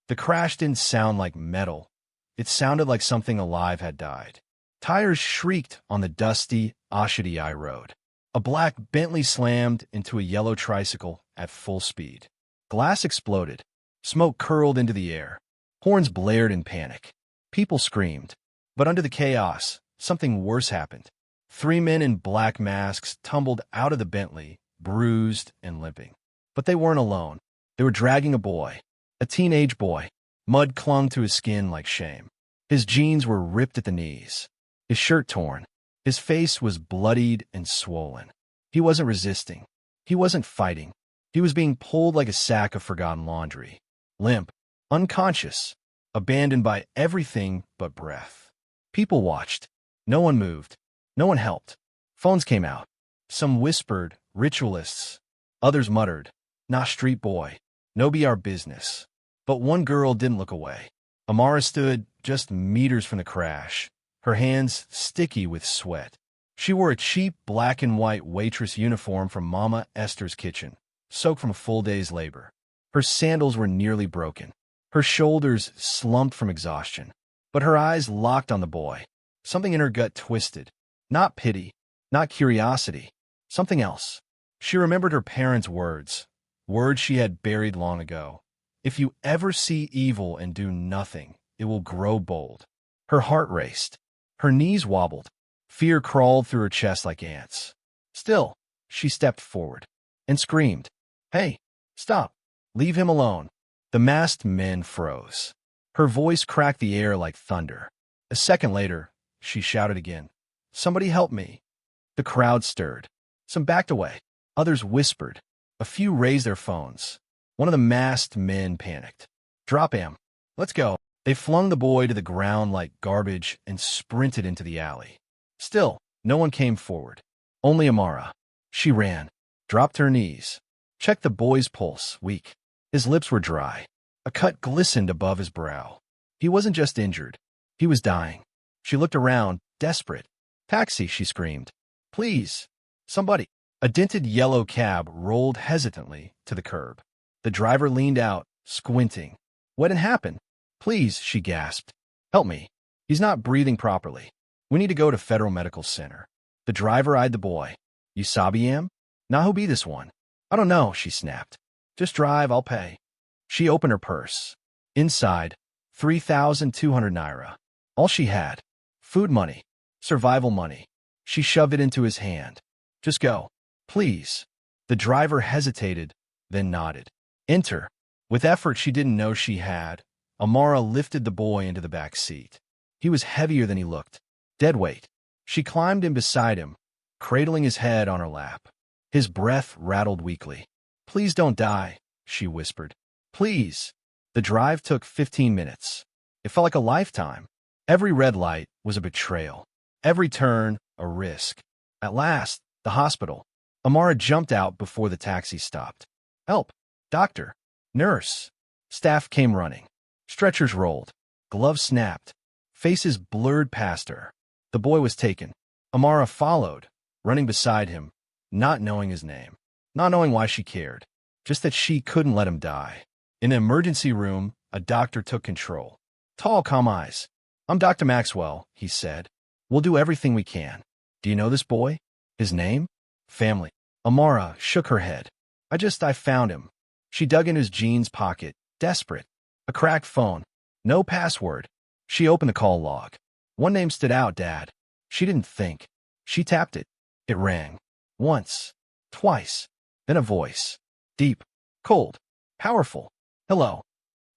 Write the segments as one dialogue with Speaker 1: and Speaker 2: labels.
Speaker 1: The crash didn't sound like metal. It sounded like something alive had died. Tires shrieked on the dusty Ashadii road. A black Bentley slammed into a yellow tricycle at full speed. Glass exploded. Smoke curled into the air. Horns blared in panic. People screamed. But under the chaos, something worse happened. 3 men in black masks tumbled out of the Bentley, bruised and limping. But they weren't alone. They were dragging a boy, a teenage boy. Mud clung to his skin like shame. His jeans were ripped at the knees. His shirt torn. His face was bloodied and swollen. He wasn't resisting. He wasn't fighting. He was being pulled like a sack of forgotten laundry. Limp, unconscious, abandoned by everything but breath. People watched. No one moved. No one helped. Phones came out. Some whispered, ritualists. Others muttered, "Nah, street boy. No be our business." But one girl didn't look away. Amara stood just meters from the crash, her hands sticky with sweat. She wore a cheap black and white waitress uniform from Mama Esther's kitchen, soaked from a full day's labor. Her sandals were nearly broken. Her shoulders slumped from exhaustion. But her eyes locked on the boy. Something in her gut twisted. Not pity, not curiosity. Something else. She remembered her parents' words, words she had buried long ago. If you ever see evil and do nothing, it will grow bold. Her heart raced. Her knees wobbled. Fear crawled through her chest like ants. Still, she stepped forward and screamed, "Hey, stop. Leave him alone." The masked men froze. Her voice cracked the air like thunder. A second later, she shouted again, "Somebody help me." The crowd stirred. Some backed away. Others whispered. A few raised their phones. One of the masked men panicked. "Drop him. Let's go." They flung the boy to the ground like garbage and sprinted into the alley. Still, no one came forward. Only Amara. She ran, dropped to her knees, checked the boy's pulse, weak. His lips were dry. A cut glistened above his brow. He wasn't just injured. He was dying. She looked around, desperate. "Taxi," she screamed. "Please. Somebody." A dented yellow cab rolled hesitantly to the curb. The driver leaned out, squinting. "What had happened?" "Please," she gasped. "Help me. He's not breathing properly. We need to go to Federal Medical Center." The driver eyed the boy. "You sabi him? Nah, who be this one?" "I don't know," she snapped. "Just drive, I'll pay." She opened her purse. Inside, 3,200 naira. All she had. Food money. Survival money. She shoved it into his hand. "Just go. Please." The driver hesitated, then nodded. "Enter." With effort she didn't know she had, Amara lifted the boy into the back seat. He was heavier than he looked. Dead weight. She climbed in beside him, cradling his head on her lap. His breath rattled weakly. "Please don't die," she whispered. "Please." The drive took 15 minutes. It felt like a lifetime. Every red light was a betrayal. Every turn, a risk. At last, the hospital. Amara jumped out before the taxi stopped. "Help! Doctor! Nurse!" Staff came running. Stretchers rolled. Gloves snapped. Faces blurred past her. The boy was taken. Amara followed, running beside him, not knowing his name, not knowing why she cared, just that she couldn't let him die. In an emergency room, a doctor took control. Tall, calm eyes. "I'm Dr. Maxwell," he said. "We'll do everything we can. Do you know this boy? His name? Family?" Amara shook her head. I found him." She dug in his jeans pocket, desperate. A cracked phone. No password. She opened the call log. One name stood out, Dad. She didn't think. She tapped it. It rang. Once. Twice. Then a voice. Deep. Cold. Powerful. "Hello."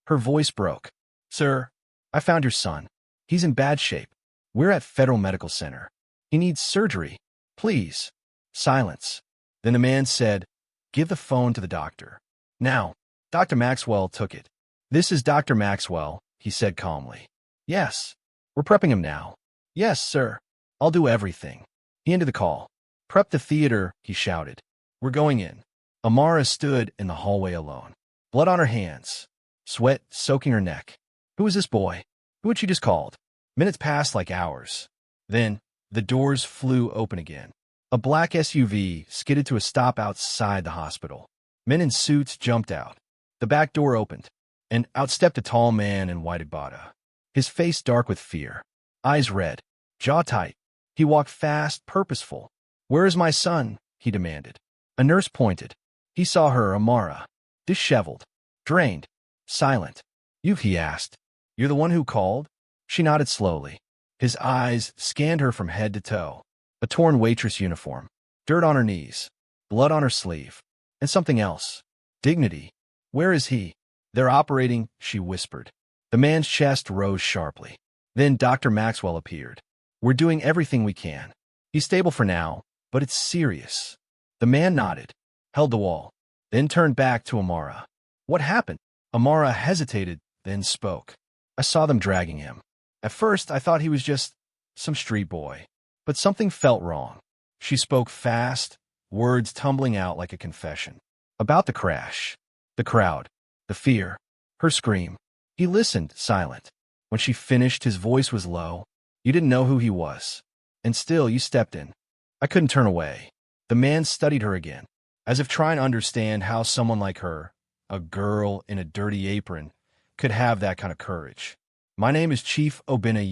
Speaker 1: Her voice broke. "Sir, I found your son. He's in bad shape. We're at Federal Medical Center. He needs surgery. Please." Silence. Then the man said, "Give the phone to the doctor." Now, Dr. Maxwell took it. "This is Dr. Maxwell," he said calmly. "Yes. We're prepping him now." "Yes, sir. I'll do everything." He ended the call. "Prep the theater," he shouted. "We're going in." Amara stood in the hallway alone. Blood on her hands. Sweat soaking her neck. Who was this boy? Who had she just called? Minutes passed like hours. Then, the doors flew open again. A black SUV skidded to a stop outside the hospital. Men in suits jumped out. The back door opened. and out stepped a tall man in white agbada, his face dark with fear, eyes red, jaw tight. He walked fast, purposeful. "Where is my son?" he demanded. A nurse pointed. He saw her, Amara, disheveled, drained, silent. "You," he asked. "You're the one who called?" She nodded slowly. His eyes scanned her from head to toe. A torn waitress uniform, dirt on her knees, blood on her sleeve, and something else. Dignity. "Where is he?" "They're operating," she whispered. The man's chest rose sharply. Then Dr. Maxwell appeared. "We're doing everything we can. He's stable for now, but it's serious." The man nodded, held the wall, then turned back to Amara. "What happened?" Amara hesitated, then spoke. "I saw them dragging him. At first, I thought he was just some street boy, but something felt wrong." She spoke fast, words tumbling out like a confession. About the crash, the crowd, the fear, her scream. He listened, silent. When she finished, his voice was low. "You didn't know who he was. And still, you stepped in. I couldn't turn away." The man studied her again, as if trying to understand how someone like her, a girl in a dirty apron, could have that kind of courage. "My name is Chief Obina,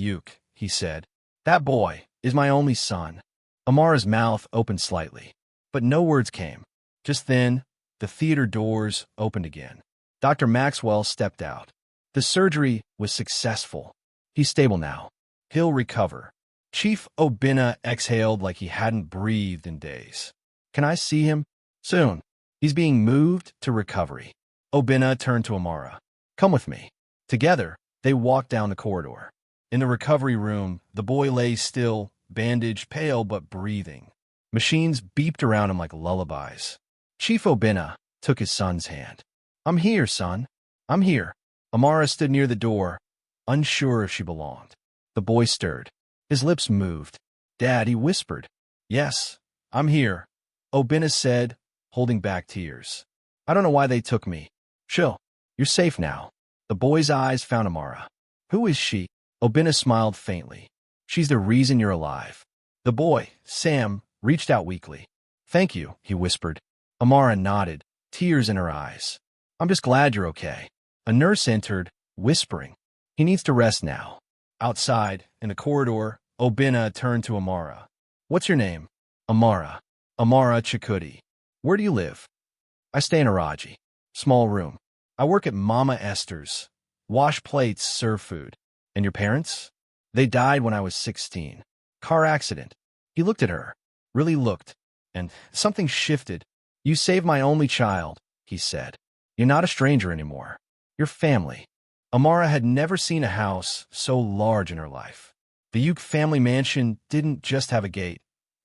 Speaker 1: he said. "That boy is my only son." Amara's mouth opened slightly, but no words came. Just then, the theater doors opened again. Dr. Maxwell stepped out. The surgery was successful. "He's stable now. He'll recover." Chief Obina exhaled like he hadn't breathed in days. "Can I see him?" "Soon. He's being moved to recovery." Obina turned to Amara. "Come with me." Together, they walked down the corridor. In the recovery room, the boy lay still, bandaged, pale but breathing. Machines beeped around him like lullabies. Chief Obina took his son's hand. "I'm here, son. I'm here." Amara stood near the door, unsure if she belonged. The boy stirred. His lips moved. "Dad," he whispered. "Yes, I'm here," Obina said, holding back tears. "I don't know why they took me." "Chill. You're safe now." The boy's eyes found Amara. "Who is she?" Obina smiled faintly. "She's the reason you're alive." The boy, Sam, reached out weakly. "Thank you," he whispered. Amara nodded, tears in her eyes. "I'm just glad you're okay." A nurse entered, whispering. "He needs to rest now." Outside, in the corridor, Obina turned to Amara. "What's your name?" "Amara." "Amara Chakudi. Where do you live?" "I stay in Araji. Small room. I work at Mama Esther's. Wash plates, serve food." "And your parents?" "They died when I was 16. Car accident." He looked at her, really looked, and something shifted. "You saved my only child," he said. "You're not a stranger anymore. You're family." Amara had never seen a house so large in her life. The Uke family mansion didn't just have a gate.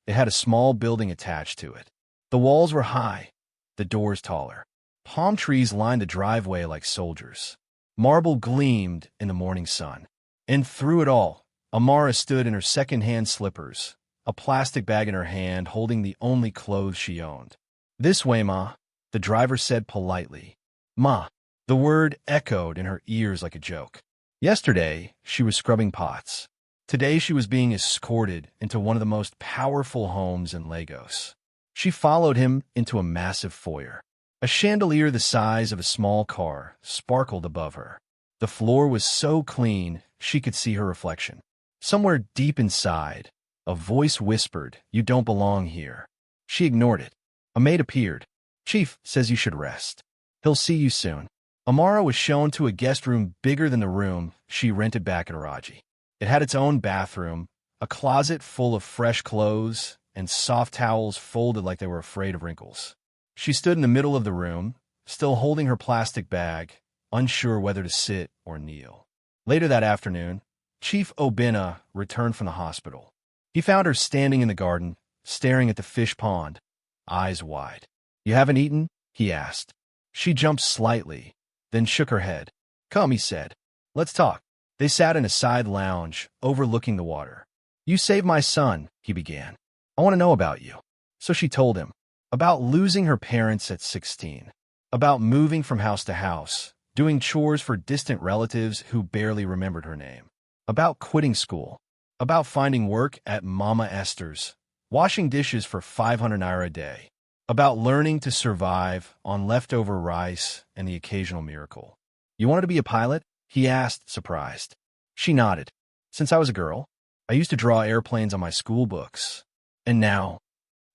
Speaker 1: It had a small building attached to it. The walls were high, the doors taller. Palm trees lined the driveway like soldiers. Marble gleamed in the morning sun. And through it all, Amara stood in her second-hand slippers, a plastic bag in her hand holding the only clothes she owned. "This way, Ma," the driver said politely. "Ma." The word echoed in her ears like a joke. Yesterday, she was scrubbing pots. Today, she was being escorted into one of the most powerful homes in Lagos. She followed him into a massive foyer. A chandelier the size of a small car sparkled above her. The floor was so clean, she could see her reflection. Somewhere deep inside, a voice whispered, "You don't belong here." She ignored it. A maid appeared. "Chief says you should rest. He'll see you soon." Amara was shown to a guest room bigger than the room she rented back at Araji. It had its own bathroom, a closet full of fresh clothes, and soft towels folded like they were afraid of wrinkles. She stood in the middle of the room, still holding her plastic bag, unsure whether to sit or kneel. Later that afternoon, Chief Obina returned from the hospital. He found her standing in the garden, staring at the fish pond, eyes wide. "You haven't eaten?" he asked. She jumped slightly, then shook her head. "Come," he said. "Let's talk." They sat in a side lounge, overlooking the water. "You saved my son," he began. "I want to know about you." So she told him. About losing her parents at 16. About moving from house to house, doing chores for distant relatives who barely remembered her name. About quitting school. About finding work at Mama Esther's, washing dishes for 500 naira a day. About learning to survive on leftover rice and the occasional miracle. You wanted to be a pilot? He asked, surprised. She nodded. Since I was a girl, I used to draw airplanes on my school books. And now,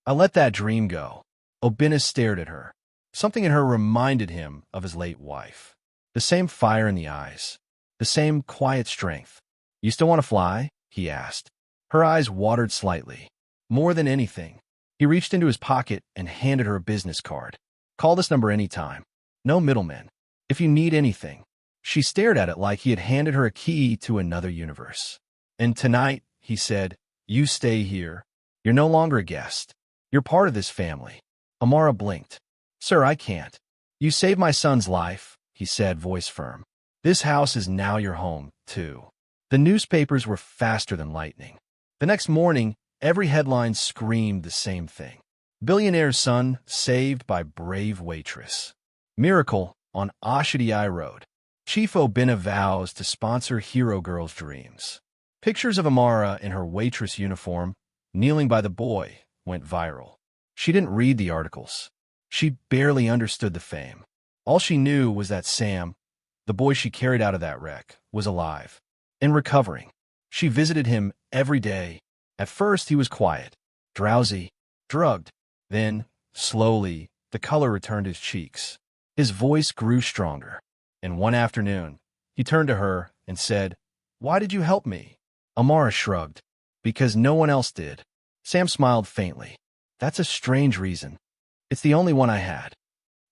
Speaker 1: I let that dream go. Obinna stared at her. Something in her reminded him of his late wife. The same fire in the eyes. The same quiet strength. You still want to fly? He asked. Her eyes watered slightly. More than anything. He reached into his pocket and handed her a business card. Call this number anytime. No middlemen. If you need anything. She stared at it like he had handed her a key to another universe. And tonight, he said, you stay here. You're no longer a guest. You're part of this family. Amara blinked. Sir, I can't. You saved my son's life, he said, voice firm. This house is now your home, too. The newspapers were faster than lightning. The next morning, every headline screamed the same thing. Billionaire's son saved by brave waitress. Miracle on Ashidai Road. Chief Obinna vows to sponsor hero girls' dreams. Pictures of Amara in her waitress uniform, kneeling by the boy, went viral. She didn't read the articles. She barely understood the fame. All she knew was that Sam, the boy she carried out of that wreck, was alive and recovering. She visited him every day. At first, he was quiet, drowsy, drugged. Then, slowly, the color returned to his cheeks. His voice grew stronger. And one afternoon, he turned to her and said, Why did you help me? Amara shrugged. Because no one else did. Sam smiled faintly. That's a strange reason. It's the only one I had.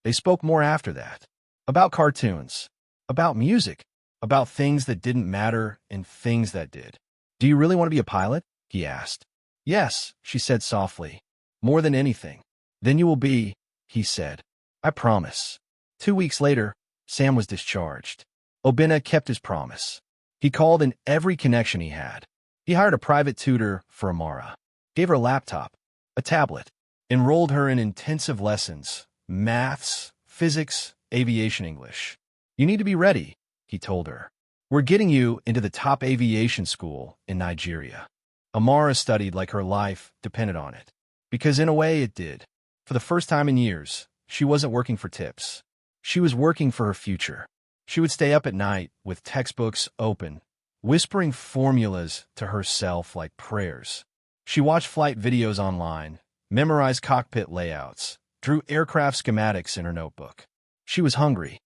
Speaker 1: They spoke more after that. About cartoons. About music. About things that didn't matter and things that did. Do you really want to be a pilot? He asked. Yes, she said softly. More than anything. Then you will be, he said. I promise. 2 weeks later, Sam was discharged. Obinna kept his promise. He called in every connection he had. He hired a private tutor for Amara. Gave her a laptop, a tablet. Enrolled her in intensive lessons, maths, physics, aviation English. You need to be ready, he told her. We're getting you into the top aviation school in Nigeria. Amara studied like her life depended on it. Because in a way it did. For the first time in years, she wasn't working for tips. She was working for her future. She would stay up at night with textbooks open, whispering formulas to herself like prayers. She watched flight videos online, memorized cockpit layouts, drew aircraft schematics in her notebook. She was hungry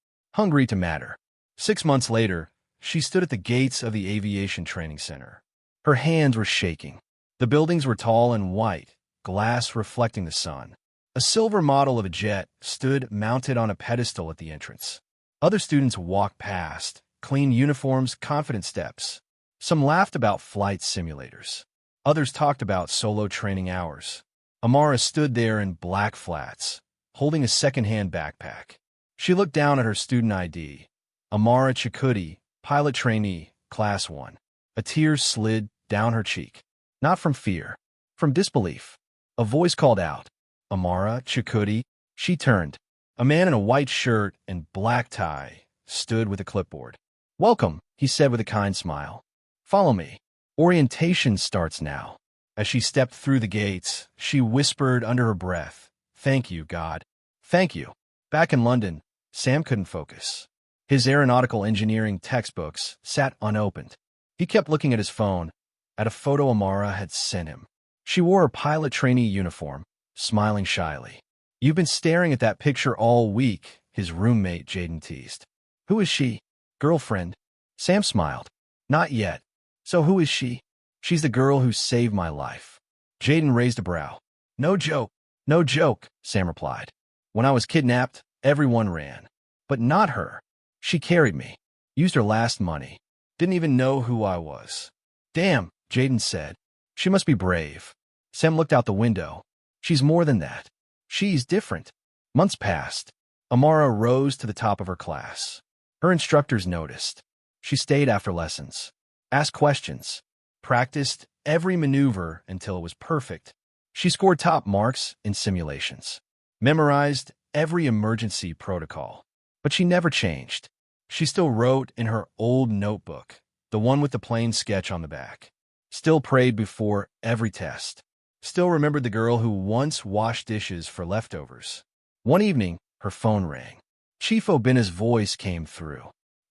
Speaker 1: to matter. 6 months later, she stood at the gates of the aviation training center. Her hands were shaking. The buildings were tall and white, glass reflecting the sun. A silver model of a jet stood mounted on a pedestal at the entrance. Other students walked past, clean uniforms, confident steps. Some laughed about flight simulators. Others talked about solo training hours. Amara stood there in black flats, holding a second-hand backpack. She looked down at her student ID. Amara Chikuti, pilot trainee, Class 1. A tear slid down her cheek. Not from fear, from disbelief. A voice called out, Amara Chikuti. She turned. A man in a white shirt and black tie stood with a clipboard. Welcome, he said with a kind smile. Follow me. Orientation starts now. As she stepped through the gates, she whispered under her breath, Thank you, God. Thank you. Back in London, Sam couldn't focus. His aeronautical engineering textbooks sat unopened. He kept looking at his phone, at a photo Amara had sent him. She wore her pilot trainee uniform, smiling shyly. You've been staring at that picture all week, his roommate Jaden teased. Who is she? Girlfriend? Sam smiled. Not yet. So who is she? She's the girl who saved my life. Jaden raised a brow. No joke, Sam replied. When I was kidnapped, everyone ran. But not her. She carried me. Used her last money. Didn't even know who I was. Damn, Jaden said. She must be brave. Sam looked out the window. She's more than that. She's different. Months passed. Amara rose to the top of her class. Her instructors noticed. She stayed after lessons. Asked questions. Practiced every maneuver until it was perfect. She scored top marks in simulations. Memorized every emergency protocol. But she never changed. She still wrote in her old notebook, the one with the plain sketch on the back. Still prayed before every test. Still remembered the girl who once washed dishes for leftovers. One evening, her phone rang. Chief Obinna's voice came through.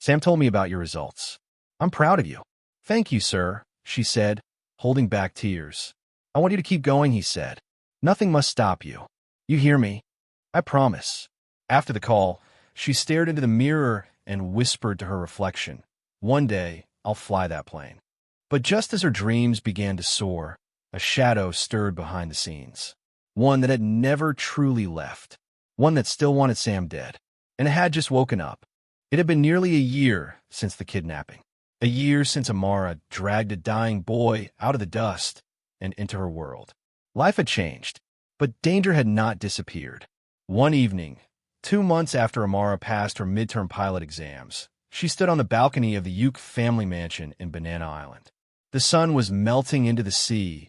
Speaker 1: Sam told me about your results. I'm proud of you. Thank you, sir, she said, holding back tears. I want you to keep going, he said. Nothing must stop you. You hear me? I promise. After the call, she stared into the mirror and whispered to her reflection, one day, I'll fly that plane. But just as her dreams began to soar, a shadow stirred behind the scenes. One that had never truly left. One that still wanted Sam dead. And it had just woken up. It had been nearly a year since the kidnapping. A year since Amara dragged a dying boy out of the dust and into her world. Life had changed, but danger had not disappeared. One evening, 2 months after Amara passed her midterm pilot exams, she stood on the balcony of the Uke family mansion in Banana Island. The sun was melting into the sea,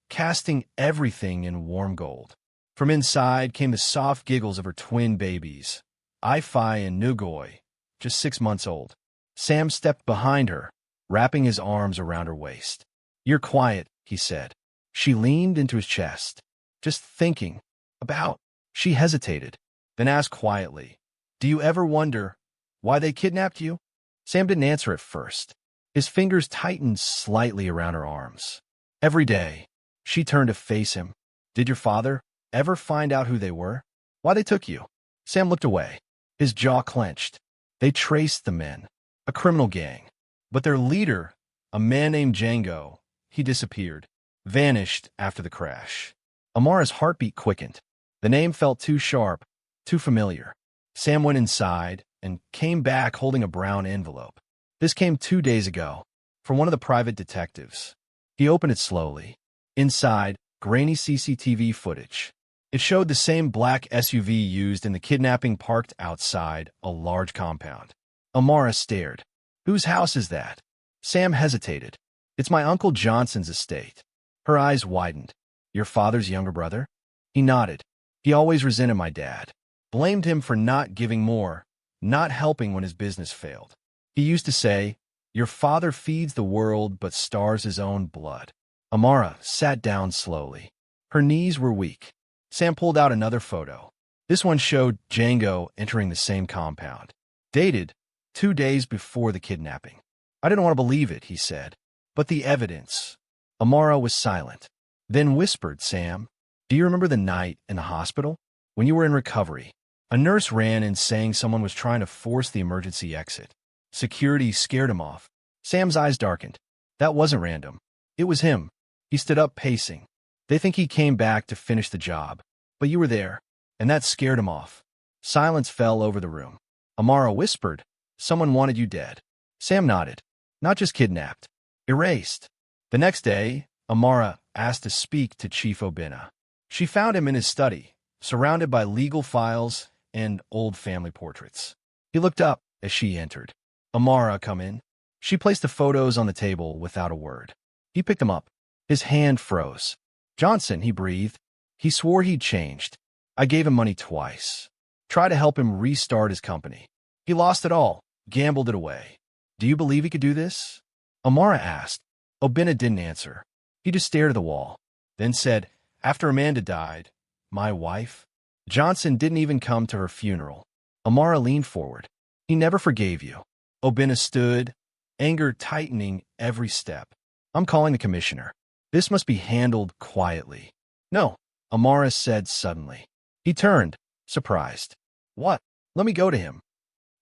Speaker 1: casting everything in warm gold. From inside came the soft giggles of her twin babies, Ifai and Nugoi, just 6 months old. Sam stepped behind her, wrapping his arms around her waist. You're quiet, he said. She leaned into his chest, just thinking about. She hesitated, then asked quietly, Do you ever wonder why they kidnapped you? Sam didn't answer at first. His fingers tightened slightly around her arms. Every day, she turned to face him. Did your father ever find out who they were? Why they took you? Sam looked away. His jaw clenched. They traced the men, a criminal gang. But their leader, a man named Django, he disappeared, vanished after the crash. Amara's heartbeat quickened. The name felt too sharp, too familiar. Sam went inside and came back holding a brown envelope. This came 2 days ago, from one of the private detectives. He opened it slowly. Inside, grainy CCTV footage. It showed the same black SUV used in the kidnapping parked outside a large compound. Amara stared. Whose house is that? Sam hesitated. It's my Uncle Johnson's estate. Her eyes widened. Your father's younger brother? He nodded. He always resented my dad. Blamed him for not giving more, not helping when his business failed. He used to say, Your father feeds the world but stars his own blood. Amara sat down slowly. Her knees were weak. Sam pulled out another photo. This one showed Django entering the same compound. Dated 2 days before the kidnapping. I didn't want to believe it, he said. But the evidence. Amara was silent. Then whispered, Sam, do you remember the night in the hospital? When you were in recovery. A nurse ran in saying someone was trying to force the emergency exit. Security scared him off. Sam's eyes darkened. That wasn't random. It was him. He stood up pacing. They think he came back to finish the job. But you were there, and that scared him off. Silence fell over the room. Amara whispered, Someone wanted you dead. Sam nodded. Not just kidnapped. Erased. The next day, Amara asked to speak to Chief Obina. She found him in his study, surrounded by legal files and old family portraits. He looked up as she entered. Amara, come in. She placed the photos on the table without a word. He picked them up. His hand froze. Johnson, he breathed. He swore he'd changed. I gave him money twice. Tried to help him restart his company. He lost it all, gambled it away. Do you believe he could do this? Amara asked. Obina didn't answer. He just stared at the wall, then said, After Amanda died, my wife, Johnson didn't even come to her funeral. Amara leaned forward. He never forgave you. Obina stood, anger tightening every step. I'm calling the commissioner. This must be handled quietly. No, Amara said suddenly. He turned, surprised. What? Let me go to him.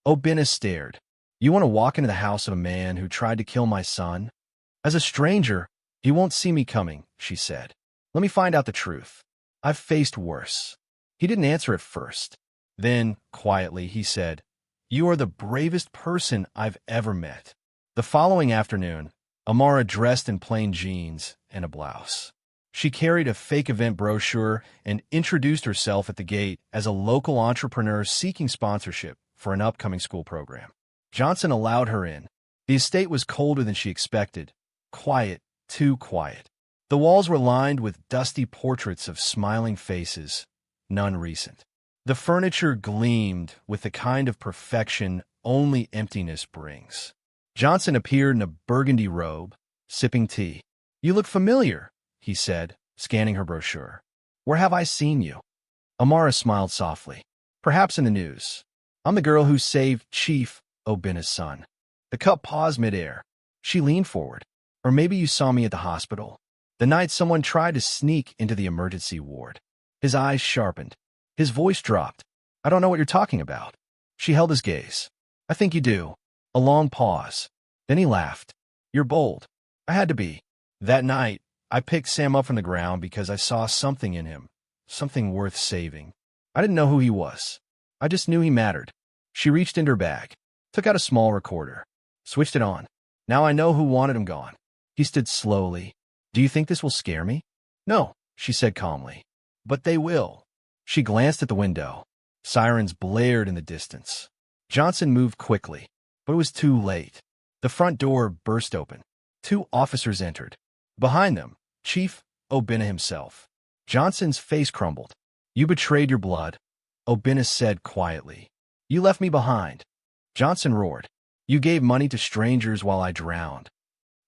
Speaker 1: Obina stared. You want to walk into the house of a man who tried to kill my son? As a stranger, he won't see me coming, she said. Let me find out the truth. I've faced worse. He didn't answer at first. Then, quietly, he said, You are the bravest person I've ever met. The following afternoon, Amara dressed in plain jeans and a blouse. She carried a fake event brochure and introduced herself at the gate as a local entrepreneur seeking sponsorship for an upcoming school program. Johnson allowed her in. The estate was colder than she expected. Quiet, too quiet. The walls were lined with dusty portraits of smiling faces, none recent. The furniture gleamed with the kind of perfection only emptiness brings. Johnson appeared in a burgundy robe, sipping tea. You look familiar, he said, scanning her brochure. Where have I seen you? Amara smiled softly. Perhaps in the news. I'm the girl who saved Chief Obina's son. The cup paused midair. She leaned forward. Or maybe you saw me at the hospital. The night someone tried to sneak into the emergency ward. His eyes sharpened. His voice dropped. I don't know what you're talking about. She held his gaze. I think you do. A long pause. Then he laughed. You're bold. I had to be. That night, I picked Sam up from the ground because I saw something in him. Something worth saving. I didn't know who he was. I just knew he mattered. She reached into her bag, took out a small recorder, switched it on. Now I know who wanted him gone. He stood slowly. Do you think this will scare me? No, she said calmly. But they will. She glanced at the window. Sirens blared in the distance. Johnson moved quickly, but it was too late. The front door burst open. 2 officers entered. Behind them, Chief Obina himself. Johnson's face crumbled. You betrayed your blood, Obina said quietly. You left me behind. Johnson roared. You gave money to strangers while I drowned.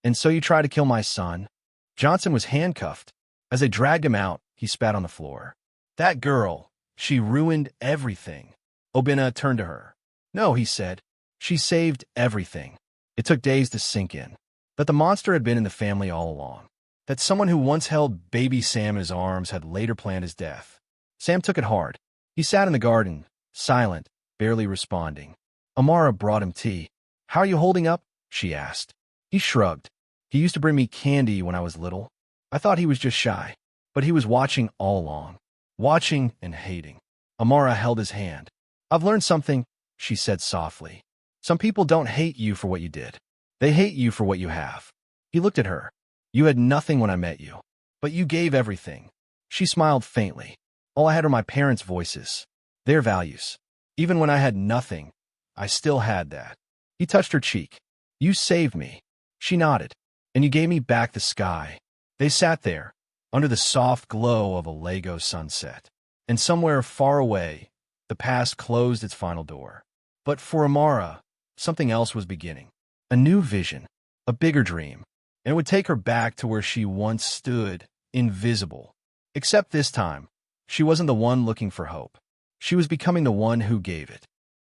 Speaker 1: And so you tried to kill my son? Johnson was handcuffed. As they dragged him out, he spat on the floor. That girl, she ruined everything. Obina turned to her. No, he said. She saved everything. It took days to sink in. That the monster had been in the family all along. That someone who once held baby Sam in his arms had later planned his death. Sam took it hard. He sat in the garden, silent, barely responding. Amara brought him tea. How are you holding up? She asked. He shrugged. He used to bring me candy when I was little. I thought he was just shy, but he was watching all along. Watching and hating. Amara held his hand. I've learned something, she said softly. Some people don't hate you for what you did. They hate you for what you have. He looked at her. You had nothing when I met you, but you gave everything. She smiled faintly. All I had were my parents' voices, their values. Even when I had nothing, I still had that. He touched her cheek. You saved me. She nodded. And you gave me back the sky. They sat there, under the soft glow of a Lego sunset. And somewhere far away, the past closed its final door. But for Amara, something else was beginning. A new vision, a bigger dream. And it would take her back to where she once stood, invisible. Except this time, she wasn't the one looking for hope. She was becoming the one who gave it.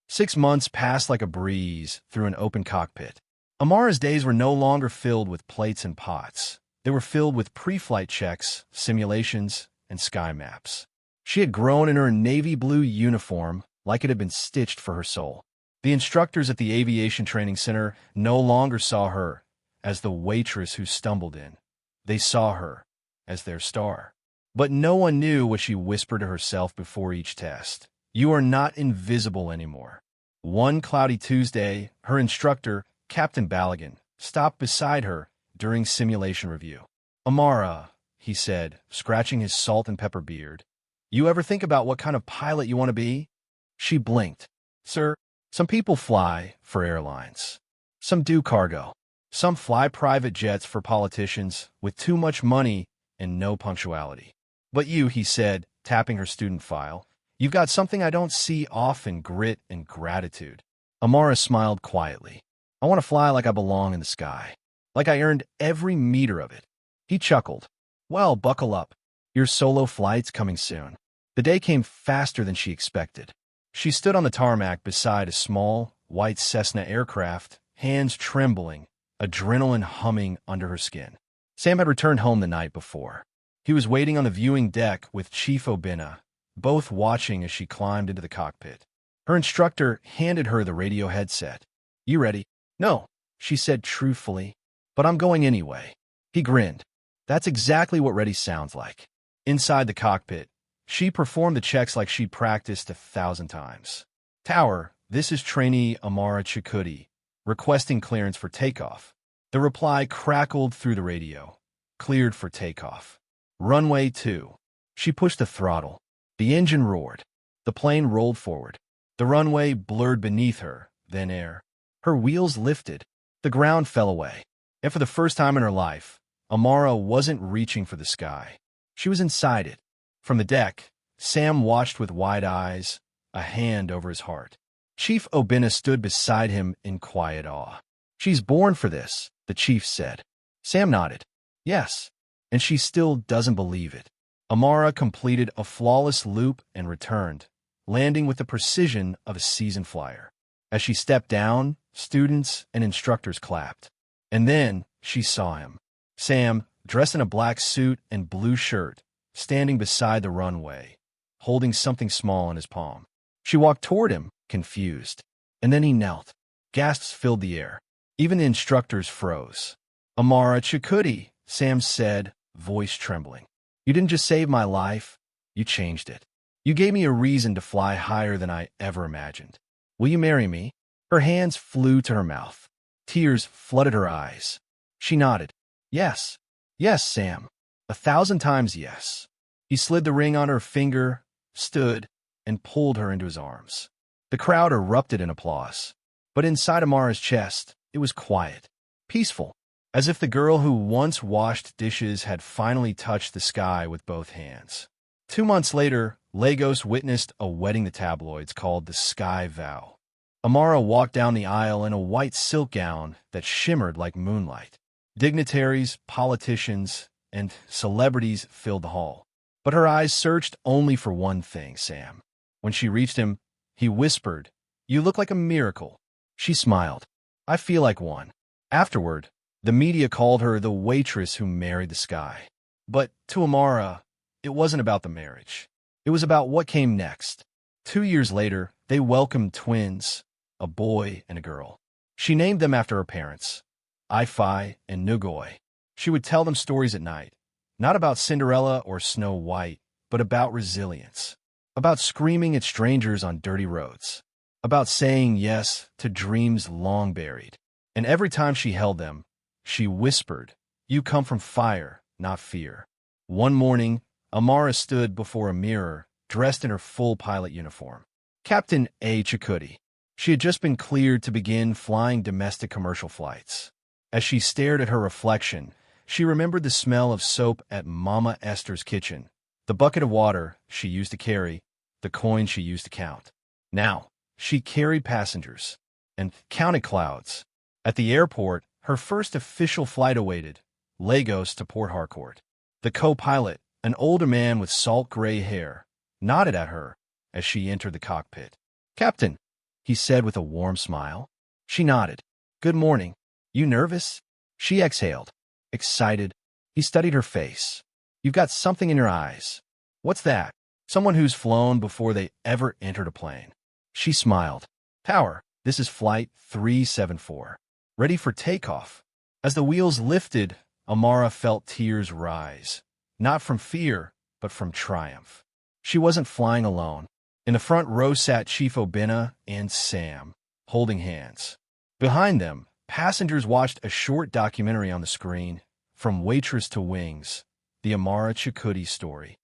Speaker 1: 6 months passed like a breeze through an open cockpit. Amara's days were no longer filled with plates and pots. They were filled with pre-flight checks, simulations, and sky maps. She had grown in her navy blue uniform like it had been stitched for her soul. The instructors at the aviation training center no longer saw her as the waitress who stumbled in. They saw her as their star. But no one knew what she whispered to herself before each test. You are not invisible anymore. One cloudy Tuesday, her instructor, Captain Ballaghan, stopped beside her during simulation review. Amara, he said, scratching his salt and pepper beard, you ever think about what kind of pilot you want to be? She blinked. Sir, some people fly for airlines. Some do cargo. Some fly private jets for politicians with too much money and no punctuality. But you, he said, tapping her student file, you've got something I don't see often, grit and gratitude. Amara smiled quietly. I want to fly like I belong in the sky, like I earned every meter of it. He chuckled. Well, buckle up. Your solo flight's coming soon. The day came faster than she expected. She stood on the tarmac beside a small, white Cessna aircraft, hands trembling, adrenaline humming under her skin. Sam had returned home the night before. He was waiting on the viewing deck with Chief Obina, both watching as she climbed into the cockpit. Her instructor handed her the radio headset. You ready? No, she said truthfully, but I'm going anyway. He grinned. That's exactly what ready sounds like. Inside the cockpit, she performed the checks like she'd practiced 1,000 times. Tower, this is trainee Amara Chakudi, requesting clearance for takeoff. The reply crackled through the radio. Cleared for takeoff. Runway 2. She pushed the throttle. The engine roared. The plane rolled forward. The runway blurred beneath her, then air. Her wheels lifted. The ground fell away. And for the first time in her life, Amara wasn't reaching for the sky. She was inside it. From the deck, Sam watched with wide eyes, a hand over his heart. Chief Obina stood beside him in quiet awe. She's born for this, the chief said. Sam nodded. Yes, and she still doesn't believe it. Amara completed a flawless loop and returned, landing with the precision of a seasoned flyer. As she stepped down, students and instructors clapped. And then she saw him. Sam, dressed in a black suit and blue shirt, standing beside the runway, holding something small in his palm. She walked toward him, confused. And then he knelt. Gasps filled the air. Even the instructors froze. "Amara Chakutty," Sam said, voice trembling. "You didn't just save my life, you changed it. You gave me a reason to fly higher than I ever imagined. Will you marry me?" Her hands flew to her mouth. Tears flooded her eyes. She nodded. "Yes. Yes, Sam. 1,000 times yes." He slid the ring on her finger, stood, and pulled her into his arms. The crowd erupted in applause. But inside Amara's chest, it was quiet, peaceful, as if the girl who once washed dishes had finally touched the sky with both hands. 2 months later, Lagos witnessed a wedding the tabloids called the Sky Vow. Amara walked down the aisle in a white silk gown that shimmered like moonlight. Dignitaries, politicians, and celebrities filled the hall. But her eyes searched only for one thing, Sam. When she reached him, he whispered, "You look like a miracle." She smiled. "I feel like one." Afterward, the media called her the waitress who married the sky. But to Amara, it wasn't about the marriage. It was about what came next. 2 years later, they welcomed twins, a boy and a girl. She named them after her parents, Ifi and Nugoi. She would tell them stories at night, not about Cinderella or Snow White, but about resilience, about screaming at strangers on dirty roads, about saying yes to dreams long buried. And every time she held them, she whispered, "You come from fire, not fear." One morning, Amara stood before a mirror, dressed in her full pilot uniform. Captain A. Chakutty. She had just been cleared to begin flying domestic commercial flights. As she stared at her reflection, she remembered the smell of soap at Mama Esther's kitchen, the bucket of water she used to carry, the coins she used to count. Now, she carried passengers and counted clouds. At the airport, her first official flight awaited, Lagos to Port Harcourt. The co-pilot, an older man with salt-gray hair, nodded at her as she entered the cockpit. "Captain," he said with a warm smile. She nodded. "Good morning. You nervous?" She exhaled. Excited. He studied her face. "You've got something in your eyes. What's that?" "Someone who's flown before they ever entered a plane." She smiled. "Tower, this is Flight 374. Ready for takeoff." As the wheels lifted, Amara felt tears rise. Not from fear, but from triumph. She wasn't flying alone. In the front row sat Chief Obinna and Sam, holding hands. Behind them, passengers watched a short documentary on the screen, From Waitress to Wings, the Amara Chakutty story.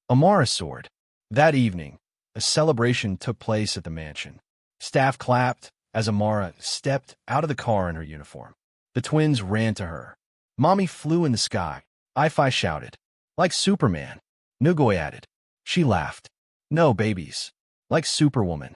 Speaker 1: Amara soared. That evening, a celebration took place at the mansion. Staff clapped as Amara stepped out of the car in her uniform. The twins ran to her. "Mommy flew in the sky," Ifi shouted. "Like Superman," Nugoi added. She laughed. "No, babies. Like Superwoman."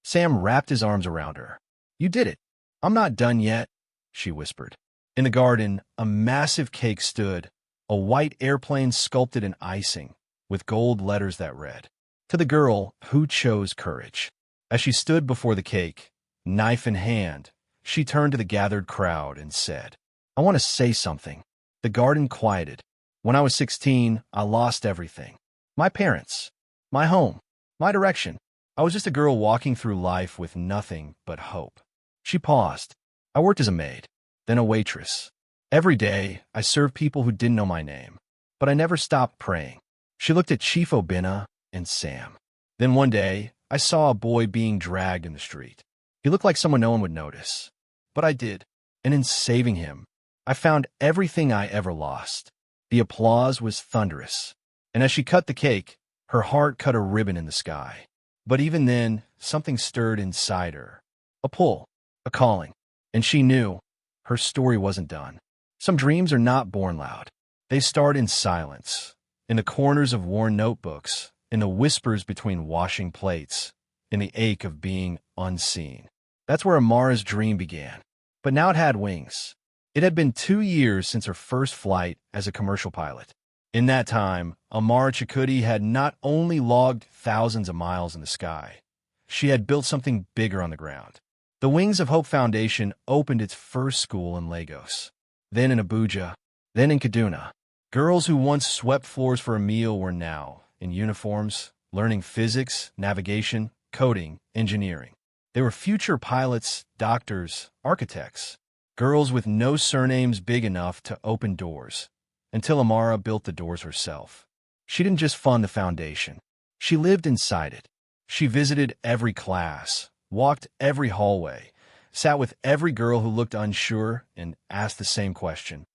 Speaker 1: Sam wrapped his arms around her. "You did it." "I'm not done yet," she whispered. In the garden, a massive cake stood, a white airplane sculpted in icing, with gold letters that read, "To the girl who chose courage." As she stood before the cake, knife in hand, she turned to the gathered crowd and said, "I want to say something." The garden quieted. "When I was 16, I lost everything. My parents, my home, my direction. I was just a girl walking through life with nothing but hope." She paused. "I worked as a maid, then a waitress. Every day, I served people who didn't know my name. But I never stopped praying." She looked at Chief Obinna and Sam. "Then one day, I saw a boy being dragged in the street. He looked like someone no one would notice. But I did. And in saving him, I found everything I ever lost." The applause was thunderous. And as she cut the cake, her heart cut a ribbon in the sky. But even then, something stirred inside her. A pull, a calling. And she knew her story wasn't done. Some dreams are not born loud. They start in silence, in the corners of worn notebooks, in the whispers between washing plates, in the ache of being unseen. That's where Amara's dream began. But now it had wings. It had been 2 years since her first flight as a commercial pilot. In that time, Amara Chakutty had not only logged thousands of miles in the sky, she had built something bigger on the ground. The Wings of Hope Foundation opened its first school in Lagos, then in Abuja, then in Kaduna. Girls who once swept floors for a meal were now in uniforms, learning physics, navigation, coding, engineering. They were future pilots, doctors, architects. Girls with no surnames big enough to open doors, until Amara built the doors herself. She didn't just fund the foundation. She lived inside it. She visited every class, walked every hallway, sat with every girl who looked unsure, and asked the same question.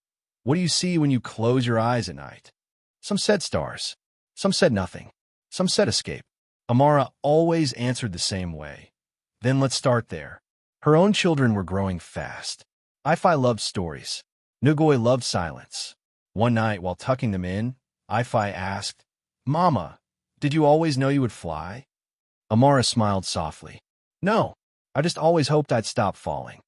Speaker 1: What do you see when you close your eyes at night? Some said stars. Some said nothing. Some said escape. Amara always answered the same way. Then let's start there. Her own children were growing fast. Ifi loved stories. Nugoy loved silence. One night, while tucking them in, Ifi asked, "Mama, did you always know you would fly?" Amara smiled softly. "No, I just always hoped I'd stop falling."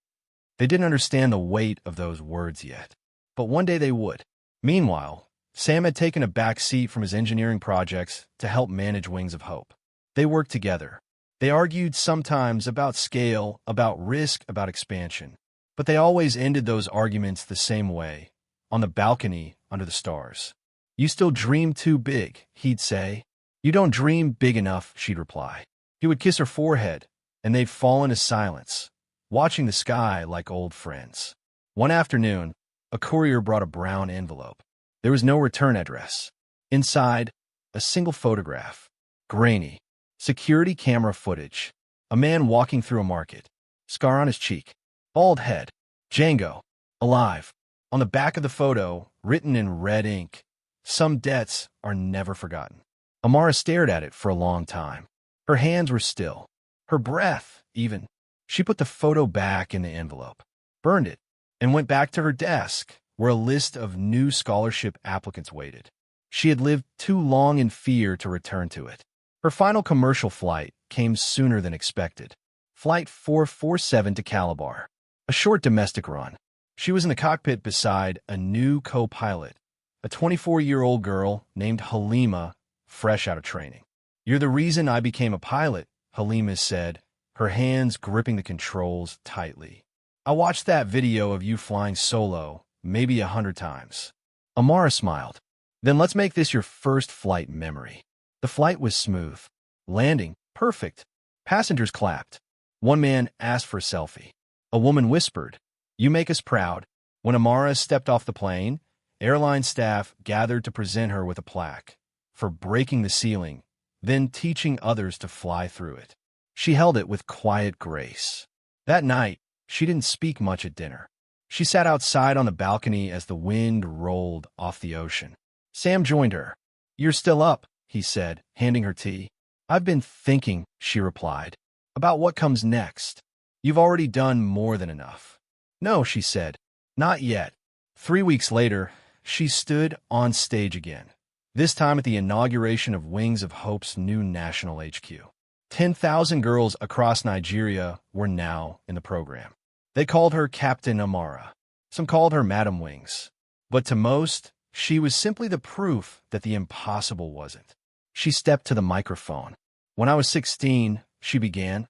Speaker 1: They didn't understand the weight of those words yet, but one day they would. Meanwhile, Sam had taken a back seat from his engineering projects to help manage Wings of Hope. They worked together. They argued sometimes about scale, about risk, about expansion. But they always ended those arguments the same way, on the balcony under the stars. "You still dream too big," he'd say. "You don't dream big enough," she'd reply. He would kiss her forehead, and they'd fall into silence, watching the sky like old friends. One afternoon, a courier brought a brown envelope. There was no return address. Inside, a single photograph. Grainy. Security camera footage. A man walking through a market. Scar on his cheek. Bald head. Django. Alive. On the back of the photo, written in red ink, "Some debts are never forgotten." Amara stared at it for a long time. Her hands were still. Her breath, even. She put the photo back in the envelope, burned it, and went back to her desk, where a list of new scholarship applicants waited. She had lived too long in fear to return to it. Her final commercial flight came sooner than expected. Flight 447 to Calabar. A short domestic run. She was in the cockpit beside a new co-pilot, a 24-year-old girl named Halima, fresh out of training. "You're the reason I became a pilot," Halima said, her hands gripping the controls tightly. "I watched that video of you flying solo maybe 100 times." Amara smiled. "Then let's make this your first flight memory." The flight was smooth. Landing, perfect. Passengers clapped. One man asked for a selfie. A woman whispered, "You make us proud." When Amara stepped off the plane, airline staff gathered to present her with a plaque for breaking the ceiling, then teaching others to fly through it. She held it with quiet grace. That night, she didn't speak much at dinner. She sat outside on the balcony as the wind rolled off the ocean. Sam joined her. "You're still up," he said, handing her tea. "I've been thinking," she replied, "about what comes next. You've already done more than enough." "No," she said, "not yet." 3 weeks later, she stood on stage again, this time at the inauguration of Wings of Hope's new national HQ. 10,000 girls across Nigeria were now in the program. They called her Captain Amara. Some called her Madam Wings. But to most, she was simply the proof that the impossible wasn't. She stepped to the microphone. "When I was 16, she began,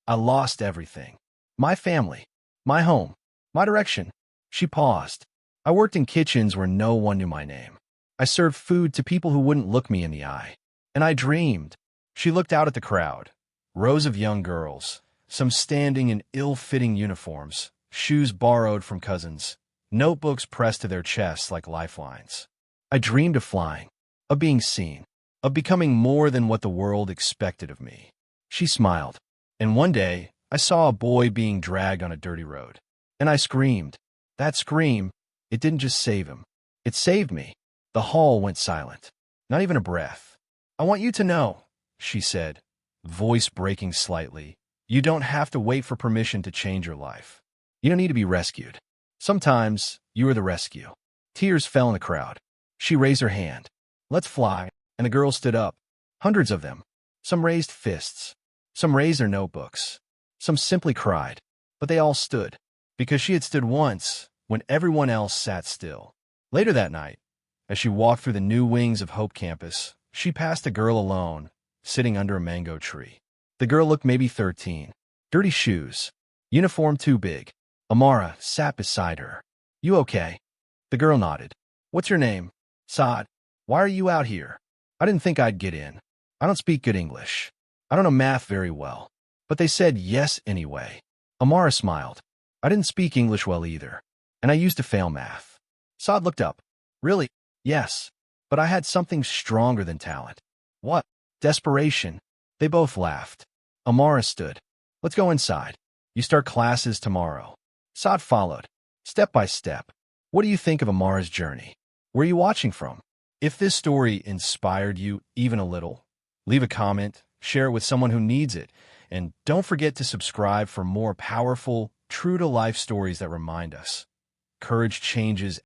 Speaker 1: I lost everything. My family, my home, my direction." She paused. "I worked in kitchens where no one knew my name. I served food to people who wouldn't look me in the eye. And I dreamed." She looked out at the crowd. Rows of young girls, some standing in ill-fitting uniforms, shoes borrowed from cousins, notebooks pressed to their chests like lifelines. "I dreamed of flying, of being seen, of becoming more than what the world expected of me." She smiled. "And one day, I saw a boy being dragged on a dirty road. And I screamed. That scream, it didn't just save him. It saved me." The hall went silent. Not even a breath. "I want you to know," she said, voice breaking slightly, "you don't have to wait for permission to change your life. You don't need to be rescued. Sometimes, you are the rescue." Tears fell in the crowd. She raised her hand. "Let's fly," and the girls stood up. Hundreds of them. Some raised fists. Some raised their notebooks. Some simply cried. But they all stood. Because she had stood once, when everyone else sat still. Later that night, as she walked through the new Wings of Hope campus, she passed a girl alone, sitting under a mango tree. The girl looked maybe 13. Dirty shoes, Uniform too big. Amara sat beside her. You okay? The girl nodded. What's your name? Saad. Why are you out here? I didn't think I'd get in. I don't speak good English. I don't know math very well. But they said yes anyway. Amara smiled. I didn't speak English well either. And I used to fail math. Saad looked up. Really? Yes. But I had something stronger than talent. What? Desperation. They both laughed. Amara stood. Let's go inside. You start classes tomorrow. Saad followed. Step by step. What do you think of Amara's journey? Where are you watching from? If this story inspired you even a little, leave a comment, share it with someone who needs it, and don't forget to subscribe for more powerful, true-to-life stories that remind us. Courage changes